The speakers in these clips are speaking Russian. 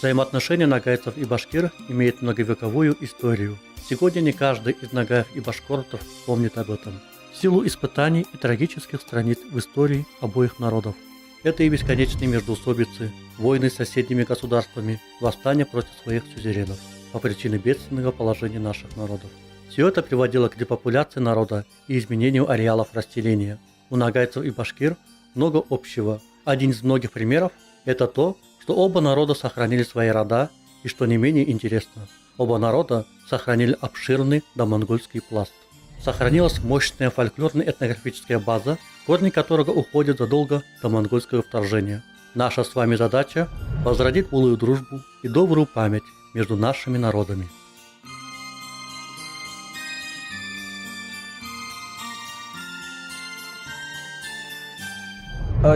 Взаимоотношения нагайцев и башкир имеют многовековую историю. Сегодня не каждый из нагаев и башкортов помнит об этом. В силу испытаний и трагических страниц в истории обоих народов. Это и бесконечные междоусобицы, войны с соседними государствами, восстания против своих сюзеренов по причине бедственного положения наших народов. Все это приводило к депопуляции народа и изменению ареалов расселения. У нагайцев и башкир много общего. Один из многих примеров – это то, что оба народа сохранили свои рода и, что не менее интересно, оба народа сохранили обширный домонгольский пласт. Сохранилась мощная фольклорно-этнографическая база, корни которого уходят задолго до монгольского вторжения. Наша с вами задача – возродить былую дружбу и добрую память между нашими народами.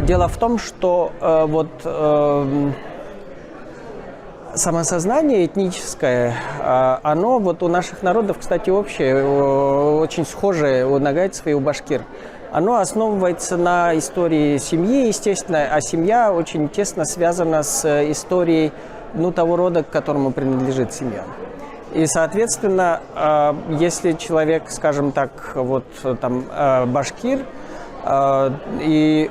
Дело в том, что самосознание этническое, оно у наших народов, кстати, общее, очень схожее у нагайцев и у башкир. Оно основывается на истории семьи, естественно, а семья очень тесно связана с историей того рода, к которому принадлежит семья. И, соответственно, если человек, скажем так, башкир, и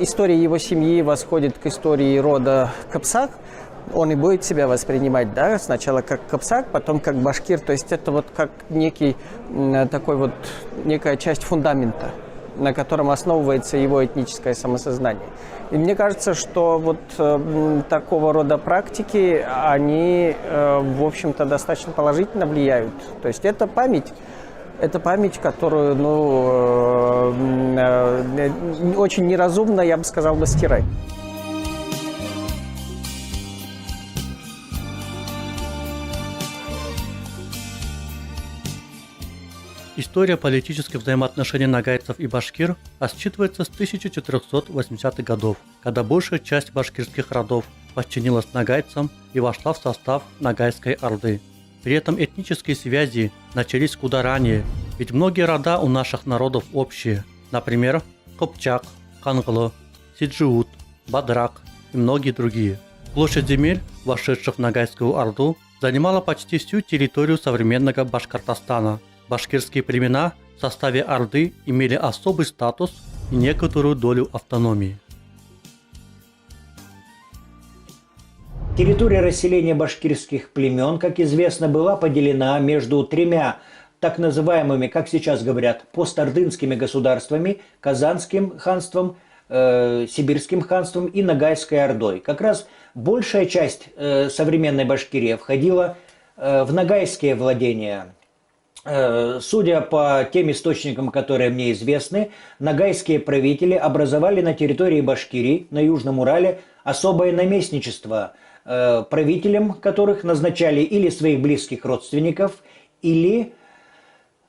история его семьи восходит к истории рода Кыпсак, он и будет себя воспринимать, сначала как Кыпсак, потом как башкир. То есть это как некая часть фундамента, на котором основывается его этническое самосознание. И мне кажется, что такого рода практики, они, в общем-то, достаточно положительно влияют. То есть это память, которую, очень неразумно, я бы сказал, стирать. История политических взаимоотношений нагайцев и башкир отсчитывается с 1480-х годов, когда большая часть башкирских родов подчинилась нагайцам и вошла в состав Ногайской Орды. При этом этнические связи начались куда ранее, ведь многие рода у наших народов общие. Например, Копчак, Канглы, Сиджиут, Бадрак и многие другие. Площадь земель, вошедших в Ногайскую Орду, занимала почти всю территорию современного Башкортостана. Башкирские племена в составе Орды имели особый статус и некоторую долю автономии. Территория расселения башкирских племен, как известно, была поделена между тремя так называемыми, как сейчас говорят, постордынскими государствами: Казанским ханством, Сибирским ханством и Ногайской Ордой. Как раз большая часть современной Башкирии входила в ногайские владения. Судя по тем источникам, которые мне известны, ногайские правители образовали на территории Башкирии, на Южном Урале, особое наместничество, правителям которых назначали или своих близких родственников, или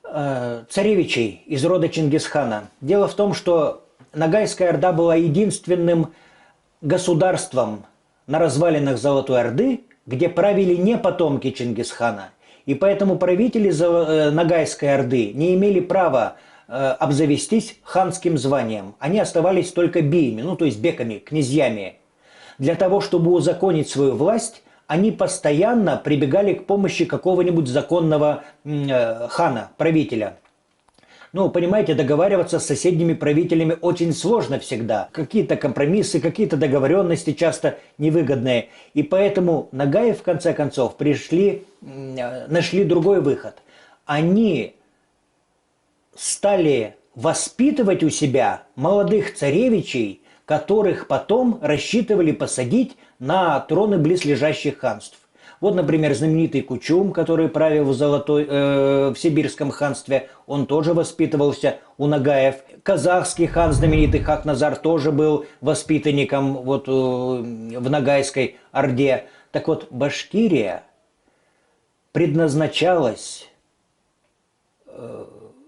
царевичей из рода Чингисхана. Дело в том, что Ногайская Орда была единственным государством на развалинах Золотой Орды, где правили не потомки Чингисхана. И поэтому правители Ногайской Орды не имели права обзавестись ханским званием. Они оставались только биями, то есть беками, князьями. Для того, чтобы узаконить свою власть, они постоянно прибегали к помощи какого-нибудь законного хана, правителя. Понимаете, договариваться с соседними правителями очень сложно всегда. Какие-то компромиссы, какие-то договоренности часто невыгодные. И поэтому нагаи, в конце концов, нашли другой выход. Они стали воспитывать у себя молодых царевичей, которых потом рассчитывали посадить на троны близлежащих ханств. Вот, например, знаменитый Кучум, который правил в Сибирском ханстве, он тоже воспитывался у нагаев. Казахский хан, знаменитый Хакназар, тоже был воспитанником в Ногайской Орде. Так вот, Башкирия предназначалась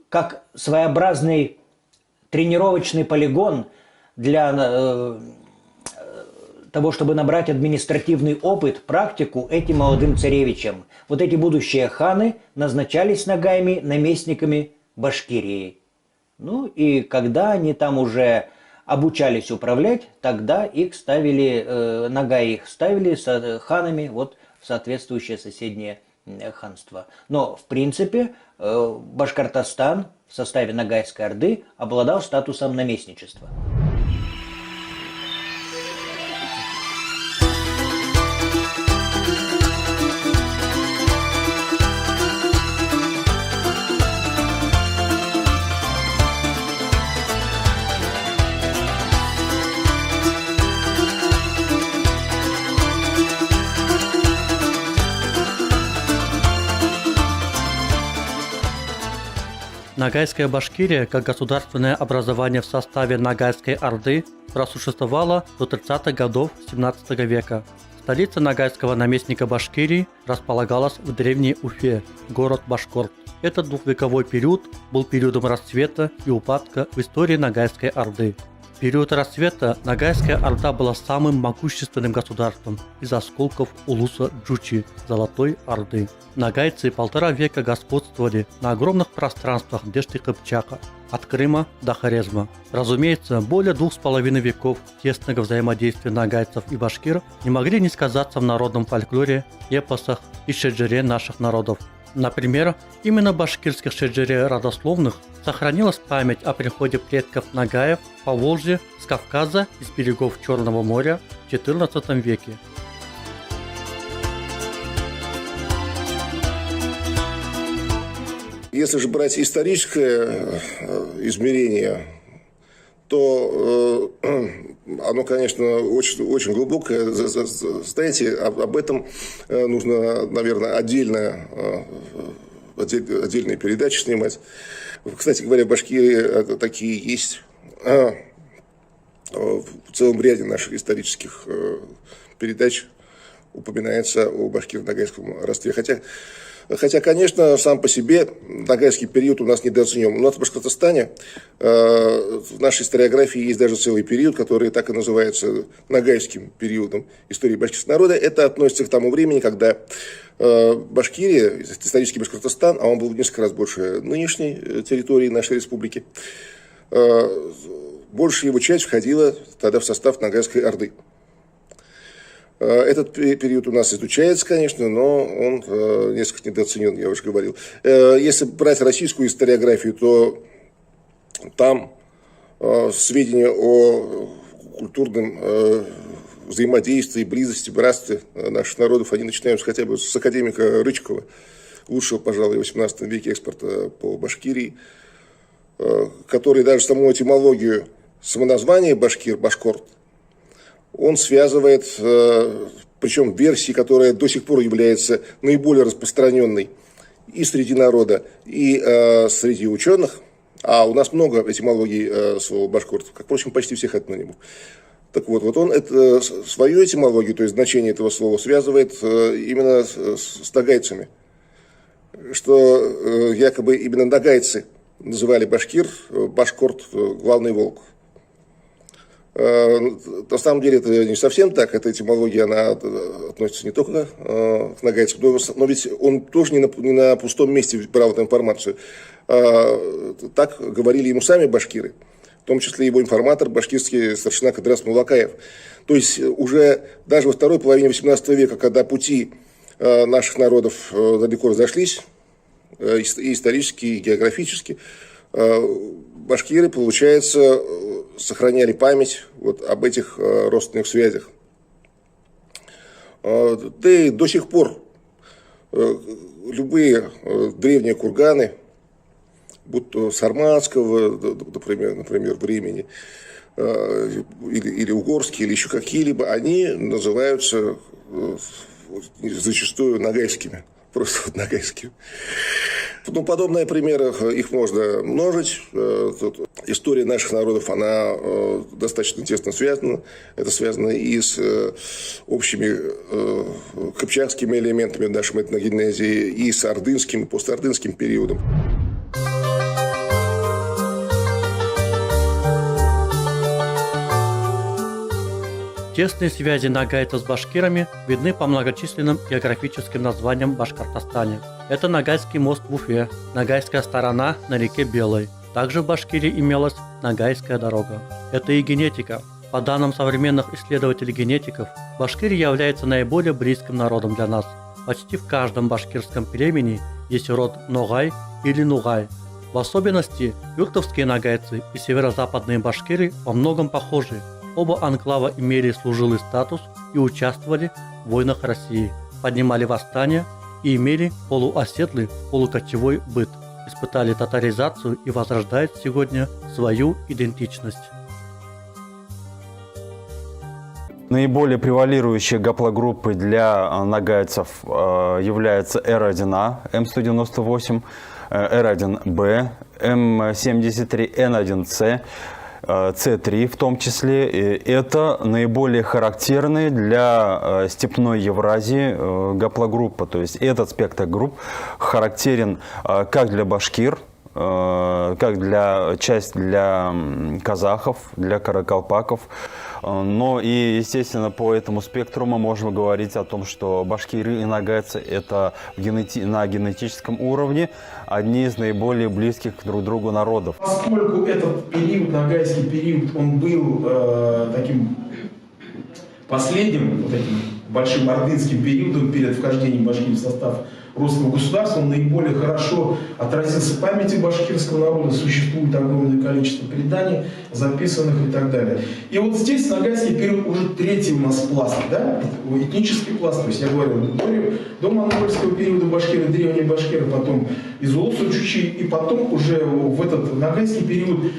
как своеобразный тренировочный полигон для того, чтобы набрать административный опыт, практику этим молодым царевичам. Эти будущие ханы назначались нагаями наместниками Башкирии. И когда они там уже обучались управлять, тогда их ставили, нагаи их ставили с ханами вот в соответствующее соседнее ханство. Но, в принципе, Башкортостан в составе Ногайской Орды обладал статусом наместничества. Ногайская Башкирия, как государственное образование в составе Ногайской Орды, просуществовала до 30-х годов 17 века. Столица Ногайского наместника Башкирии располагалась в древней Уфе, город Башкорт. Этот двухвековой период был периодом расцвета и упадка в истории Ногайской Орды. В период расцвета Ногайская Орда была самым могущественным государством из осколков улуса Джучи, Золотой Орды. Ногайцы 1,5 века господствовали на огромных пространствах Дешти-Кыпчака, от Крыма до Хорезма. Разумеется, более 2,5 веков тесного взаимодействия ногайцев и башкир не могли не сказаться в народном фольклоре, эпосах и шеджере наших народов. Например, именно в башкирских шеджере родословных сохранилась память о приходе предков нагаев по Волжье с Кавказа и с берегов Черного моря в XIV веке. Если же брать историческое измерение, то оно, конечно, очень глубокое. Знаете, об этом нужно, наверное, отдельные передачи снимать. Кстати говоря, в Башкирии такие есть. В целом ряде наших исторических передач упоминается о башкиро-ногайском родстве. Хотя, конечно, сам по себе ногайский период у нас недооценен. У нас в Башкортостане в нашей историографии есть даже целый период, который так и называется ногайским периодом истории башкирского народа. Это относится к тому времени, когда Башкирия, исторический Башкортостан, а он был в несколько раз больше нынешней территории нашей республики, большая его часть входила тогда в состав Ногайской Орды. Этот период у нас изучается, конечно, но он несколько недооценен, я уже говорил. Если брать российскую историографию, то там сведения о культурном взаимодействии, близости, братстве наших народов, они начинаются хотя бы с академика Рычкова, лучшего, пожалуй, в 18 веке экспорта по Башкирии, который даже саму этимологию самоназвания башкир, башкорт, он связывает, причем версии, которая до сих пор является наиболее распространенной и среди народа, и среди ученых. А у нас много этимологий слова башкорт, как, впрочем, почти всех этнонимов. Так вот он свою этимологию, то есть значение этого слова, связывает именно с ногайцами. Что якобы именно ногайцы называли башкир, башкорт, главный волк. На самом деле это не совсем так, эта этимология, она относится не только к ногайцам, но ведь он тоже не на пустом месте брал эту информацию. Так говорили ему сами башкиры, в том числе его информатор, башкирский старшина Кадрас Мулакаев. То есть уже даже во второй половине XVIII века, когда пути наших народов далеко разошлись, и исторически, и географически, башкиры, получается, сохраняли память вот об этих родственных связях. Да и до сих пор любые древние курганы, будь то сарматского, например, времени, или угорские, или еще какие-либо, они называются зачастую ногайскими. Просто вот ногайскими. Ну, подобные примеры, их можно множить. История наших народов, она достаточно тесно связана. Это связано и с общими кыпчакскими элементами в нашем этногенезе, и с ордынским, и постордынским периодом. Тесные связи ногайцев с башкирами видны по многочисленным географическим названиям в Башкортостане. Это Ногайский мост в Уфе, Ногайская сторона на реке Белой, Также в Башкирии имелась Ногайская дорога. Это и генетика. По данным современных исследователей-генетиков, Башкирия является наиболее близким народом для нас. Почти в каждом башкирском племени есть род Ногай или Нугай. В особенности юртовские ногайцы и северо-западные башкиры во многом похожи. Оба анклава имели служилый статус и участвовали в войнах России, поднимали восстания и имели полуоседлый, полукочевой быт, испытали татаризацию и возрождают сегодня свою идентичность. Наиболее превалирующей гаплогруппой для нагайцев является R1A, М198, R1B, М73, N1C, C3 в том числе. И это наиболее характерные для степной Евразии гаплогруппа. То есть этот спектр групп характерен как для башкир, как для казахов, для каракалпаков. Но и, естественно, по этому спектру мы можем говорить о том, что башкиры и нагайцы – это на генетическом уровне одни из наиболее близких друг к другу народов. Поскольку этот период, ногайский период, он был таким последним, вот этим большим ордынским периодом перед вхождением Башкирии в состав русского государства, он наиболее хорошо отразился в памяти башкирского народа, существует огромное количество преданий, записанных и так далее. И вот здесь ногайский период уже третий у нас пласт, да? Этнический пласт, то есть я говорю, до монгольского периода башкиры, древние башкиры, потом из Улус-Чучи, и потом уже в этот ногайский период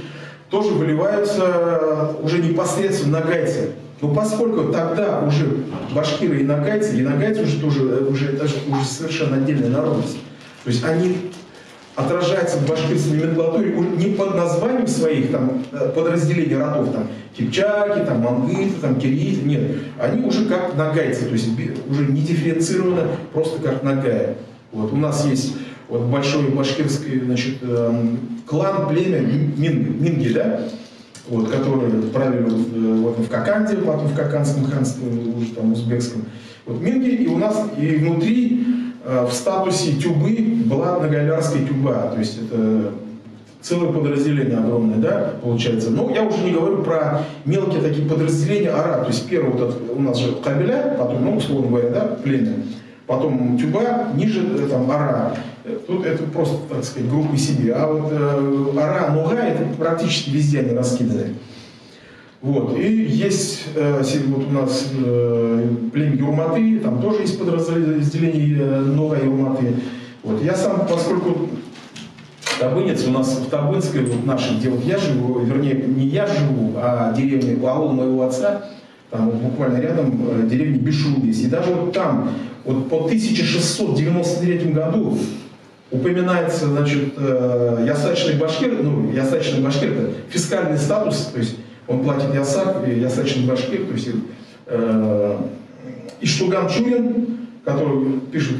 тоже выливаются уже непосредственно ногайцы. Но поскольку тогда уже башкиры и ногайцы уже тоже это уже совершенно отдельная народность. То есть они отражаются в башкирской номенклатуре не под названием своих там подразделений родов, там кипчаки, там мангыты, там кириты, нет. Они уже как ногайцы, то есть уже не дифференцировано, просто как ногая. Вот у нас есть вот большой башкирский, значит, клан, племя Минги, да? Вот, которые правили вот, в Коканде, потом в Коканском ханстве, уже там узбекском. Вот Минги, и у нас и внутри в статусе тюбы была Нагалярская тюба, то есть это целое подразделение огромное, да, получается. Но я уже не говорю про мелкие такие подразделения ара, то есть первый вот этот, у нас же кабеля, потом, ну, условно говоря, да, племя, потом тюба, ниже там ара. Тут это просто, так сказать, группы себе. А вот ара, нуга, это практически везде они раскиданы. Вот. И есть вот у нас племя Юрматы, там тоже есть подразделение нуга Юрматы. Вот. Я сам, поскольку табынец, у нас в Табынской, вот нашей, где вот я живу, вернее, не я живу, а деревня, аул моего отца, там вот буквально рядом деревня Бишул есть. И даже вот там, вот по 1693 году упоминается, значит, ясачный башкир, ну, ясачный башкир – это фискальный статус, то есть он платит ясак, и ясачный башкир, то есть Иштуган Чурин, который пишет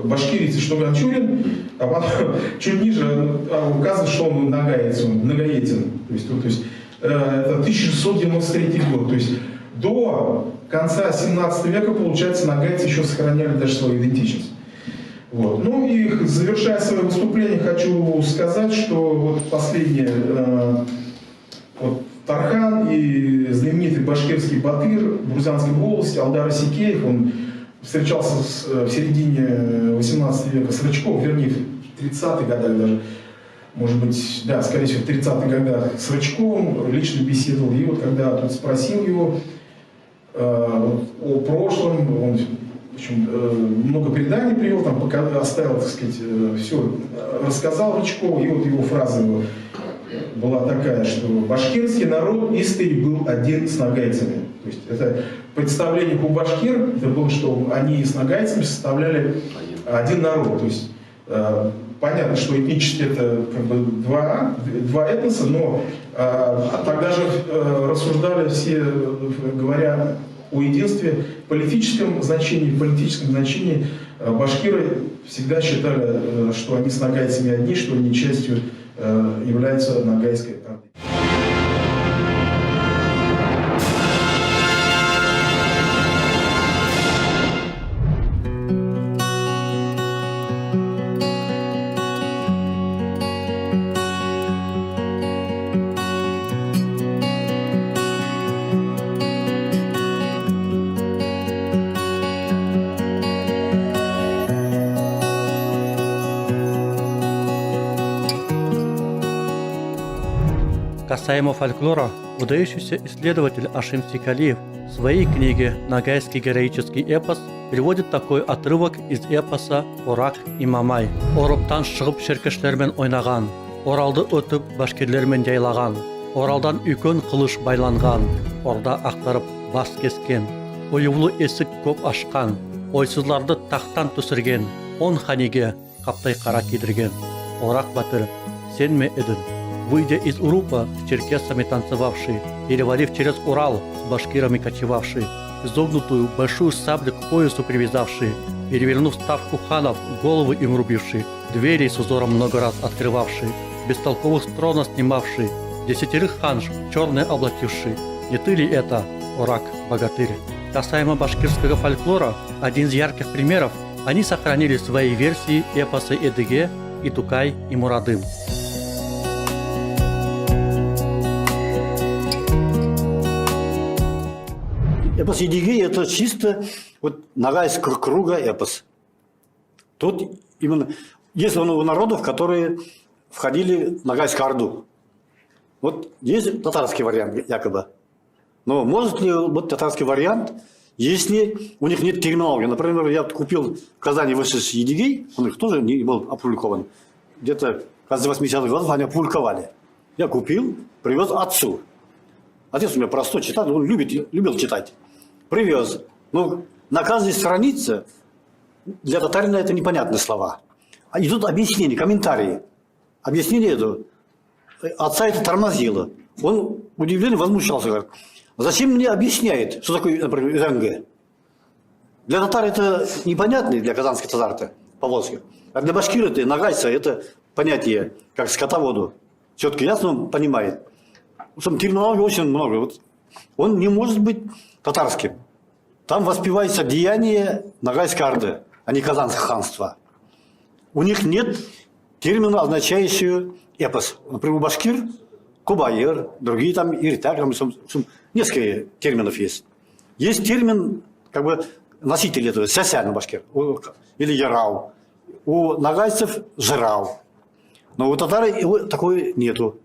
башкирец Иштуган Чурин, а потом чуть ниже указано, что он многоетен, то есть это 1693 год, то есть до конца 17 века, получается, ногайцы еще сохраняли даже свою идентичность. Вот. Ну и завершая свое выступление, хочу сказать, что вот последнее, вот Тархан и знаменитый башкирский батыр в Грузианской области Алдар Асикеев, он встречался в середине 18 века с Рычковым, вернее, в 30-х годах даже, может быть, да, скорее всего, в 30-х годах с Рычковым лично беседовал. И вот когда тот спросил его о прошлом, он в общем, много преданий привел, там оставил, так сказать, все, рассказал Рычкову, и вот его фраза была такая, что башкирский народ истори был один с ногайцами. То есть это представление у башкир, это было, что они с ногайцами составляли один народ. То есть понятно, что этнически это как бы два этноса, но тогда же рассуждали все, говоря о единстве в политическом значении, башкиры всегда считали, что они с ногайцами одни, что они частью являются ногайской орды. Касаемо фольклора, выдающийся исследователь Ашим Сикалиев в своей книге «Ногайский героический эпос» приводит такой отрывок из эпоса «Орак и Мамай». Ороптан шығып шеркешлермен ойнаған, оралды өтіп башкирлермен жайлаған, оралдан үлкен қылыш байланған, орда ақтарып бас кескен, оюлы есік көп ашқан, ойсызларды тақтан түсірген, 10 ханиге қаптай қара кидірген. Орак батыр, сен ме едің? Выйдя из Урупа, с черкесами танцевавший, перевалив через Урал, с башкирами кочевавший, изогнутую большую саблю к поясу привязавший, перевернув ставку ханов, головы им рубивший, двери с узором много раз открывавший, бестолковых с трона снимавший, 10 ханж черные облачивший. Не ты ли это, Орак-богатырь? Касаемо башкирского фольклора, один из ярких примеров, они сохранили свои версии эпосы Эдыге, и Тукай, и Мурадым. Эпос Едигей – это чисто вот Ногайского круга эпос. Тут именно есть он у народов, которые входили в Ногайскую Орду. Вот есть татарский вариант якобы. Но может ли быть татарский вариант, если у них нет терминологии? Например, я купил в Казани вышедший Едигей, он их тоже не был опубликован. Где-то в конце 80-х годов они опубликовали. Я купил, привез отцу. Отец у меня простой читатель, он любил читать. Привез. Но на каждой странице для татарина это непонятные слова. А идут объяснения, комментарии. Объяснение это. Отца это тормозило. Он удивленно возмущался. Говорит, зачем мне объясняет, что такое, например, РНГ? Для татар это непонятно, для казанских татар-то, поволжских. А для башкира это, нагайца, это понятие, как скотоводу. Четко ясно он понимает. Терминологии очень много. Вот он не может быть татарским. Там воспевается деяние Ногайской Орды, а не Казанского ханства. У них нет термина, означающего эпос. Например, башкир, кубайер, другие там, иритак, несколько терминов есть. Есть термин, как бы, носитель этого, сяся на башкир, или ярау. У нагайцев жирау. Но у татар его такой нету.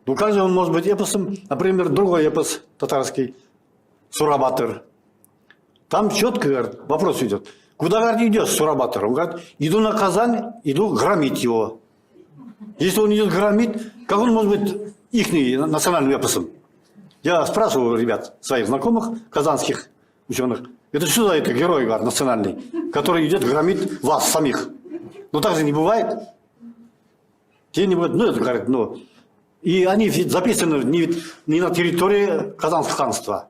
Ну, как же он может быть эпосом? Например, другой эпос татарский, Сурабатыр. Там четко, говорит, вопрос идет. Куда, говорит, идешь, Сурабатыр? Он говорит, иду на Казань, иду громить его. Если он идет громить, как он может быть их национальным эпосом? Я спрашиваю ребят, своих знакомых, казанских ученых, это что за это герой, говорит, национальный, который идет громить вас самих? Ну, так же не бывает. Те не бывает, ну, это, говорит, ну... И они записаны не на территории Казанского ханства.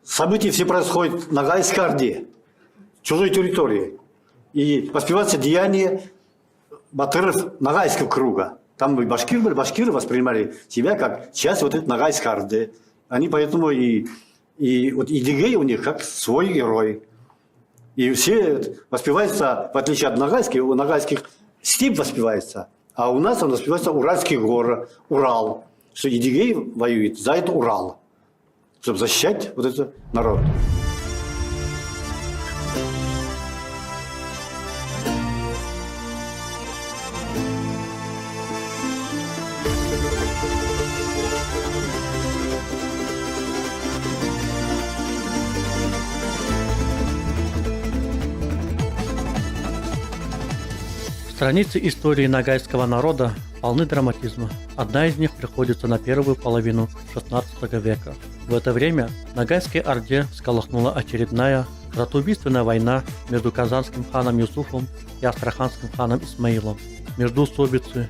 События все происходят в Ногайской Орде, чужой территории. И воспевается деяние батыров Ногайского круга. Там и башкиры воспринимали себя как часть вот этой Ногайской Орды. Они поэтому и вот Едигей у них как свой герой. И все воспевается, в отличие от Ногайских, у ногайских степь воспевается. А у нас он воспевается Уральские горы, Урал. Что Едигей воюет за это Урал, чтобы защищать вот этот народ. Страницы истории ногайского народа полны драматизма. Одна из них приходится на первую половину XVI века. В это время в Ногайской Орде всколыхнула очередная братоубийственная война между казанским ханом Юсуфом и астраханским ханом Исмаилом. Междоусобицы,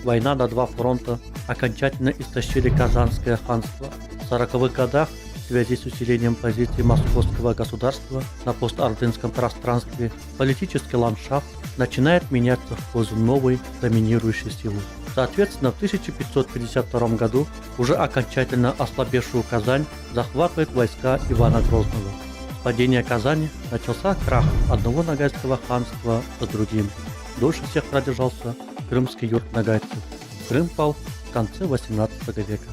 война на два фронта окончательно истощили казанское ханство. В 40-х годах в связи с усилением позиций московского государства на постордынском пространстве политический ландшафт начинает меняться в пользу новой доминирующей силы. Соответственно, в 1552 году уже окончательно ослабевшую Казань захватывают войска Ивана Грозного. С падения Казани начался крах одного ногайского ханства за другим. Дольше всех продержался крымский юрт ногайцев. Крым пал в конце 18 века.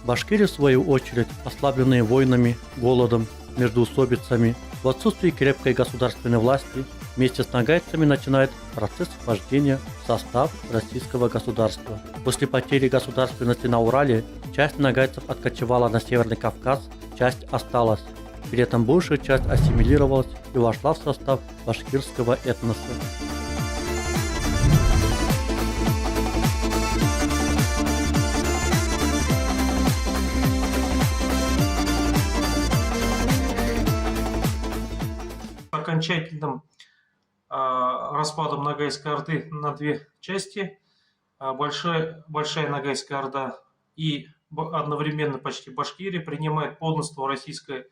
Башкиры, в свою очередь, ослабленные войнами, голодом, междоусобицами, в отсутствии крепкой государственной власти, вместе с нагайцами начинает процесс вхождения в состав российского государства. После потери государственности на Урале часть нагайцев откочевала на Северный Кавказ, часть осталась. При этом большая часть ассимилировалась и вошла в состав башкирского этноса. Окончательным распадом Ногайской Орды на две части. Большая Ногайская Орда и одновременно почти Башкирия принимает подданство российского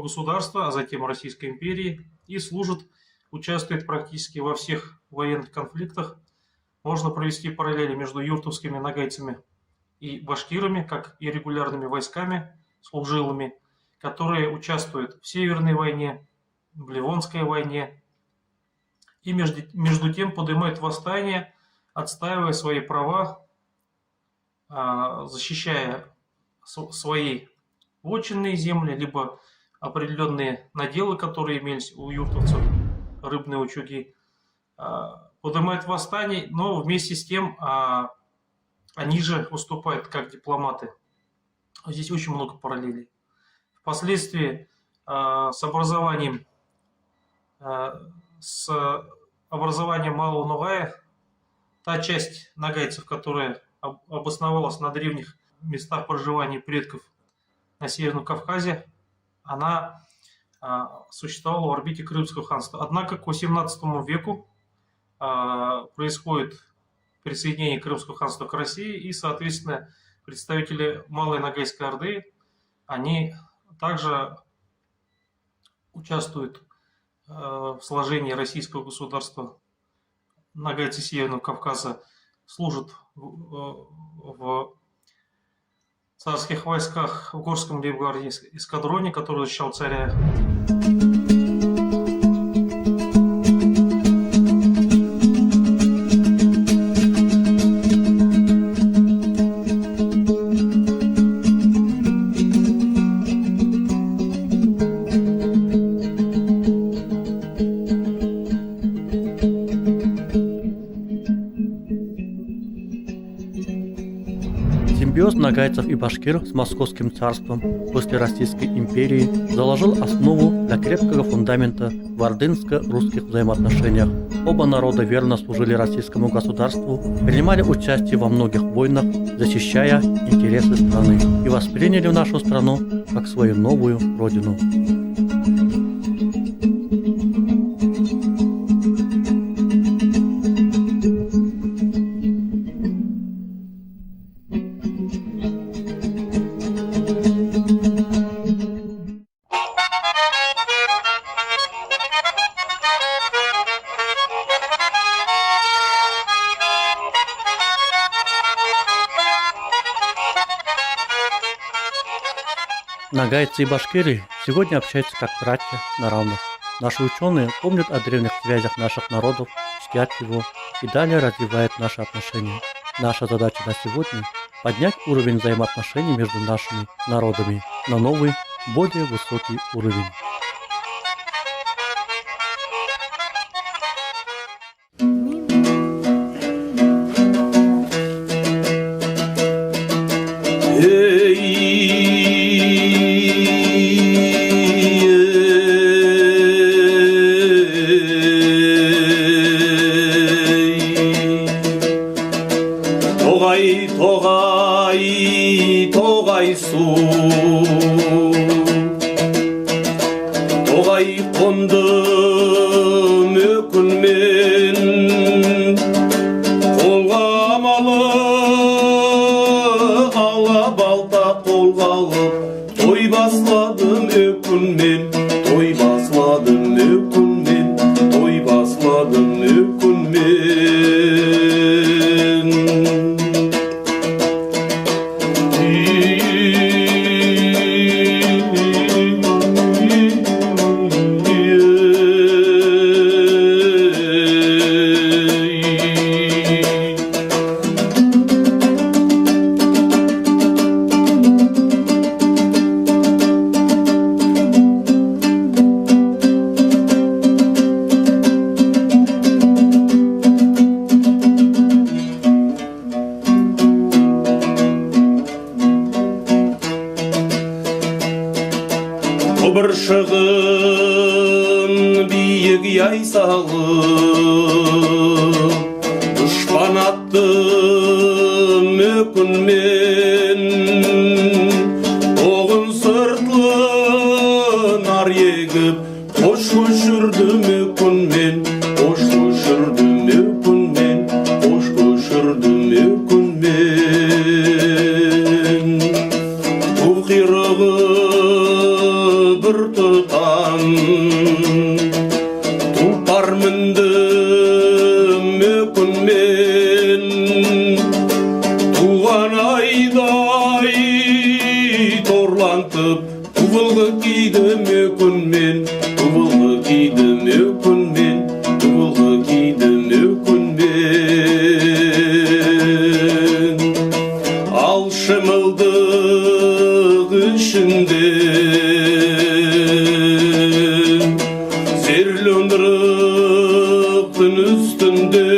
государства, а затем Российской империи и участвует практически во всех военных конфликтах. Можно провести параллели между юртовскими нагайцами и башкирами, как и регулярными войсками, служилыми, которые участвуют в Северной войне, в Ливонской войне и между тем поднимают восстание, отстаивая свои права, защищая свои вотчинные земли, либо определенные наделы, которые имелись у юртовцев, рыбные утюги, поднимают восстание, но вместе с тем они же выступают как дипломаты. Здесь очень много параллелей. Впоследствии с образованием Малого Ногая, та часть нагайцев, которая обосновалась на древних местах проживания предков на Северном Кавказе, она существовала в орбите Крымского ханства. Однако к XVIII веку происходит присоединение Крымского ханства к России, и, соответственно, представители Малой Ногайской Орды, они также участвуют в сложении российского государства. Нагайцы Северного Кавказа служат в царских войсках в Горском лейб-гвардии эскадроне, который защищал царя. Симбиоз нагайцев и башкир с Московским царством после Российской империи заложил основу для крепкого фундамента в ордынско-русских взаимоотношениях. Оба народа верно служили российскому государству, принимали участие во многих войнах, защищая интересы страны, и восприняли нашу страну как свою новую родину. Нагайцы и башкиры сегодня общаются как братья на равных. Наши ученые помнят о древних связях наших народов, чтят его и далее развивают наши отношения. Наша задача на сегодня – поднять уровень взаимоотношений между нашими народами на новый, более высокий уровень. Тоғай су, тоғай қондым өкінмен, қолға амалы ала балта қолға алып, той басладым өкінмен, той басладым өкінмен, той басладым өкінмен. шығын биік яй салып, дұшпан атты мүкінмен, оғын сыртлы нар егіп, қош көшірді мүкінмен, қош көшірді мүкінмен, қош көшірді мүкінмен. Құйрығы бір тұтам тұлпар мінді мүкінмен, туған айдай торлантып, туылғы кейді мүкінмен, туылғы кейді мүкінмен, туылғы кейді мүкінмен. Ал шымылдық ішінде зерлөндіріктің үстінде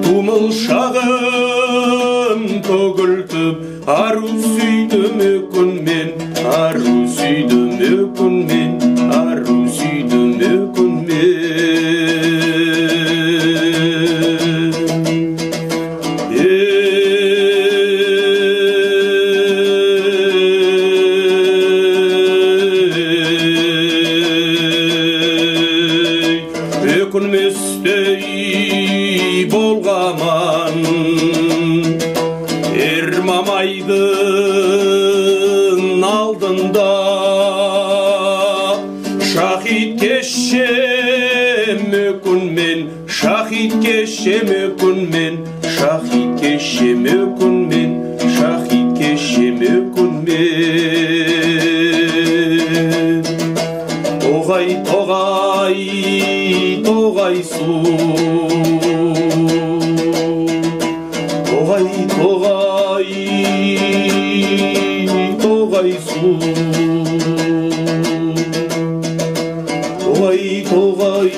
тумыл шағын төгілтіп, ару сүйді мүкінмен, ару сүйді мүкінмен, ару сүйді мүкінмен. Өкінместей болғаман Ермамайдың алдында шахид кешем мүкінмен, шахид кешем мүкінмен, шахид кешем мүкінмен, шахид кешем мүкінмен. Тоғай, тоғай, тоғай су, тоғай, тоғай, тоғай су, тоғай, тоғай.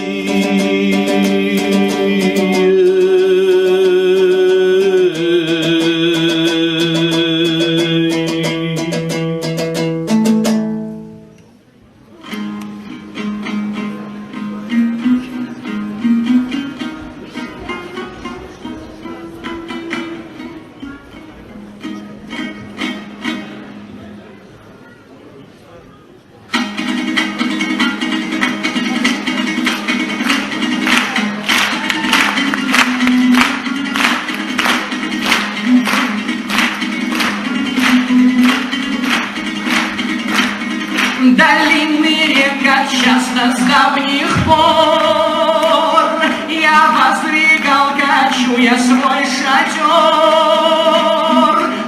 Долины река часто с давних пор я воздвигал, качуя свой шатер.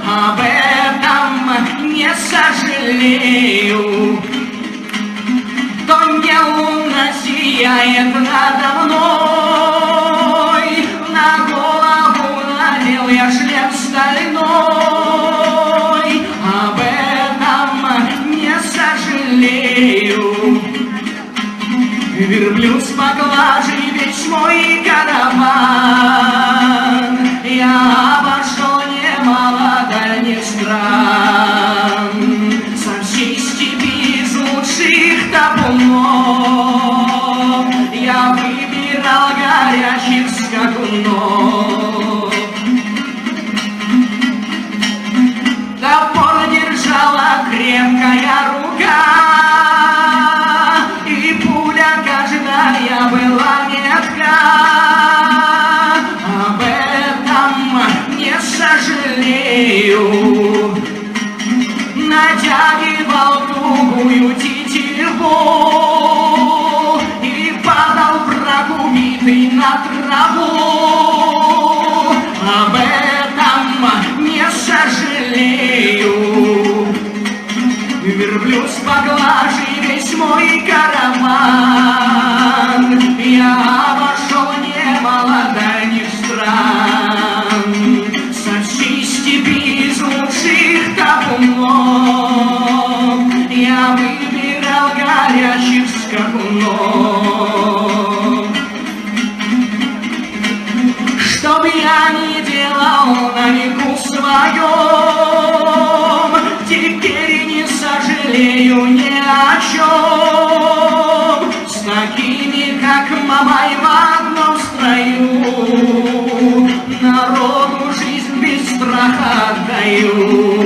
Об этом не сожалею, то не луна сияет надо мной, на голову надел я шлем стальной. Об этом не сожалею. Верблюд с поглажей весь мой караван, я обошел немало дальних стран. Со всей степи из лучших табунов я выбирал горячих скакунов. Топор держала крепкая рука, и пуля каждая была метка. Об этом не сожалею. Натягивал тугую тетиву и падал враг убитый на траву. Об этом не сожалею. Верблюд с поглажей весь мой караван, я обошел немало дальних стран. Со всей степи из лучших табунов я выбирал горячих скакунов. Что бы я ни делал на веку своем, теперь не сожалею жалею ни о чем. С такими, как Мамай, в одном строю народу жизнь без страха отдаю.